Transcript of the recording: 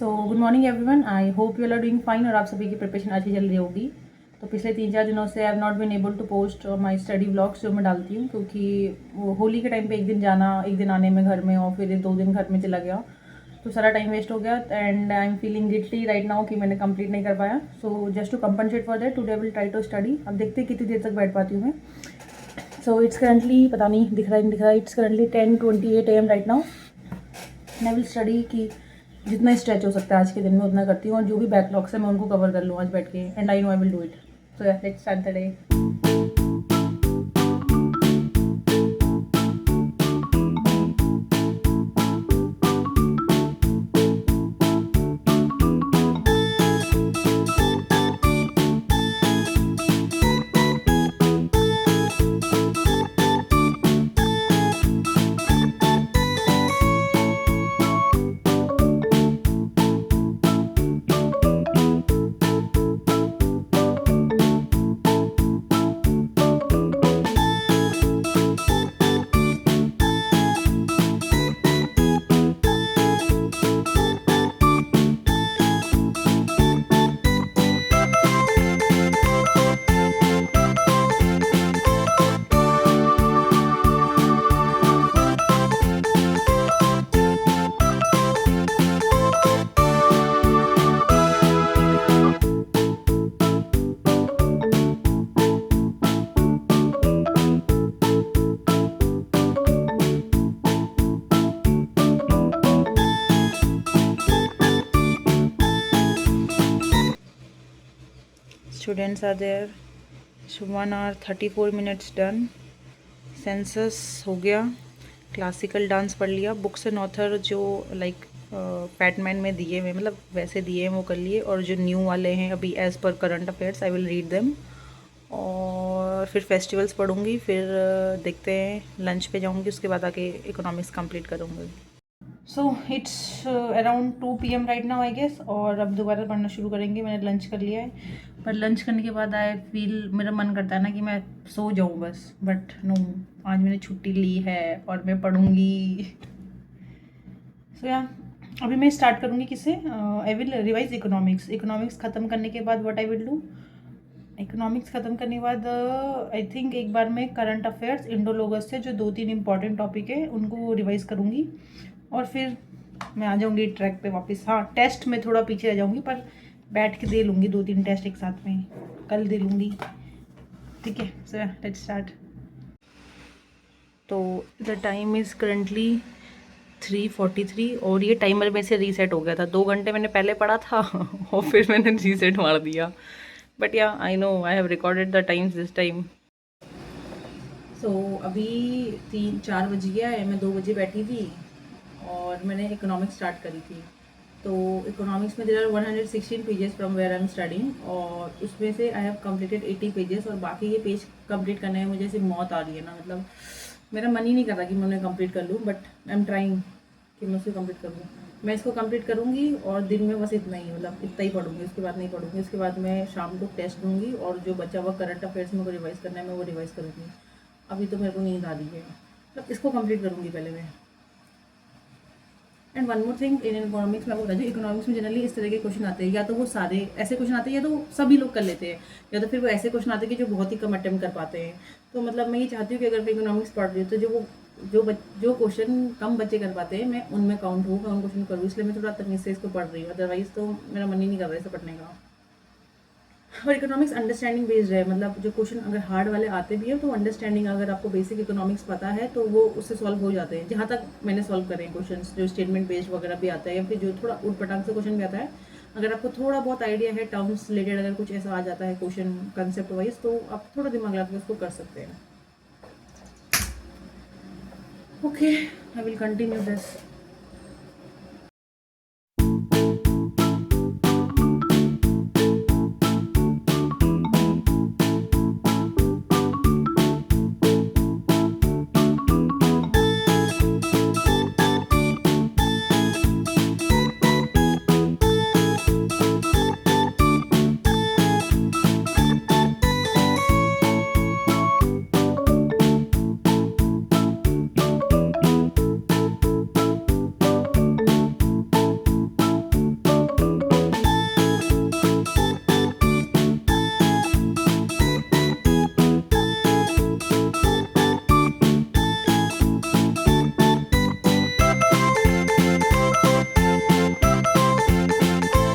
So good morning everyone, I hope you are doing fine और आप सभी की प्रिपरेशन अच्छी चल रही होगी। तो पिछले 3-4 दिनों से I have not been able to post my study vlogs जो मैं डालती हूँ, क्योंकि वो होली के टाइम पे एक दिन जाना, एक दिन आने में घर में, और फिर 2 दिन घर में चला गया, तो सारा टाइम वेस्ट हो गया। And I am feeling guilty right now कि मैंने कंप्लीट नहीं कर पाया। So just to compensate for that today will try to study. अब देखते हैं कितनी देर तक बैठ पाती हूँ मैं। सो इट्स करंटली, पता नहीं दिख रहा है नहीं दिख रहा है, it's currently 10:28 AM right now. I will study कि जितना स्ट्रेच हो सकता है आज के दिन में उतना करती हूँ, और जो भी बैकलॉग्स है मैं उनको कवर कर लूँ आज बैठ के। And I know I will do it. So let's start the day. Students are there. 1 hour 34 minutes done. Census हो गया, क्लासिकल डांस पढ़ लिया, बुक्स एंड ऑथर जो लाइक पैटमैन में दिए हुए, मतलब वैसे दिए हैं वो कर लिए, और जो न्यू वाले हैं अभी as per current affairs I will read them. और फिर फेस्टिवल्स पढ़ूंगी, फिर देखते हैं लंच पे जाऊंगी, उसके बाद आके इकोनॉमिक्स कंप्लीट करूंगी। So it's around 2 PM right now I guess, और अब दोबारा पढ़ना शुरू करेंगे। मैंने लंच कर लिया है, पर लंच करने के बाद आई फील, मेरा मन करता है ना कि मैं सो जाऊँ बस, बट नो, आज मैंने छुट्टी ली है और मैं पढ़ूंगी। सो या अभी मैं स्टार्ट करूँगी किससे, I will revise economics. Economics ख़त्म करने के बाद what I will do, economics ख़त्म करने के बाद आई थिंक एक बार मैं करंट अफेयर्स इंडोलोगस से जो 2-3 इंपॉर्टेंट टॉपिक है उनको रिवाइज़ करूँगी, और फिर मैं आ जाऊँगी ट्रैक पे वापस। हाँ, टेस्ट में थोड़ा पीछे रह जाऊँगी, पर बैठ के दे लूँगी 2-3 टेस्ट एक साथ में, कल दे लूँगी, ठीक है। So let's start. तो द टाइम इज़ करंटली 3:43, और ये टाइमर में से रीसेट हो गया था। 2 घंटे मैंने पहले पढ़ा था और फिर मैंने रीसेट मार दिया, but yeah I know I have recorded the times this time. So अभी 3-4 बज गया है, मैं 2 बजे बैठी थी और मैंने इकोनॉमिक्स स्टार्ट करी थी। तो इकोनॉमिक्स में there are 116 pages from where I am studying, और उसमें से आई हैव कंप्लीटेड 80 पेजेस, और बाकी ये पेज कंप्लीट करने में मुझे ऐसी मौत आ रही है ना, मतलब मेरा मन ही नहीं कर रहा कि मैं उन्हें कंप्लीट कर लूँ, बट आई एम ट्राइंग कि मैं उसको कंप्लीट करूँ। मैं इसको कंप्लीट करूँगी और दिन में बस इतना ही, मतलब इतना ही पढ़ूँगी, उसके बाद नहीं पढ़ूँगी। उसके बाद मैं शाम को टेस्ट दूँगी, और जो बचा हुआ करंट अफेयर्स में को रिवाइज़ करना है मैं वो रिवाइज़ करूँगी। अभी तो मेरे को नींद आ रही है, मतलब इसको कंप्लीट करूँगी पहले मैं। And one more thing in economics में आपको बता दूँ, इकोनॉमिक्स में जनरली इस तरह के क्वेश्चन आते हैं, या तो वो सारे ऐसे क्वेश्चन आते हैं, या तो सभी लोग कर लेते हैं, या तो फिर वो ऐसे क्वेश्चन आते हैं कि जो बहुत ही कम अटेम्प्ट कर पाते हैं। तो मतलब मैं ये चाहती हूँ कि अगर मैं इकोनॉमिक्स पढ़ रही हूँ तो जो क्वेश्चन कम बच्चे कर पाते हैं मैं उनमें काउंट हूँ, मैं उन क्वेश्चन करूँ, इसलिए मैं थोड़ा तमीज़ से इसको पढ़ रही हूँ, अदरवाइज़ तो मेरा मन ही नहीं कर रहा है इसे पढ़ने का। और इकोनॉमिक्स अंडरस्टैंडिंग बेस्ड है, मतलब जो क्वेश्चन अगर हार्ड वाले आते भी हैं तो अंडरस्टैंडिंग, अगर आपको बेसिक इकोनॉमिक्स पता है तो वो उससे सॉल्व हो जाते हैं। जहाँ तक मैंने सॉल्व करे हैं क्वेश्चन, जो स्टेटमेंट बेस्ड वगैरह भी आता है, या फिर जो थोड़ा उटपटांग से क्वेश्चन भी आता है, अगर आपको थोड़ा बहुत आइडिया है टर्म्स रिलेटेड, अगर कुछ ऐसा आ जाता है क्वेश्चन कंसेप्ट वाइज, तो आप थोड़ा दिमाग लगा के उसको कर सकते हैं। Okay, I will continue this.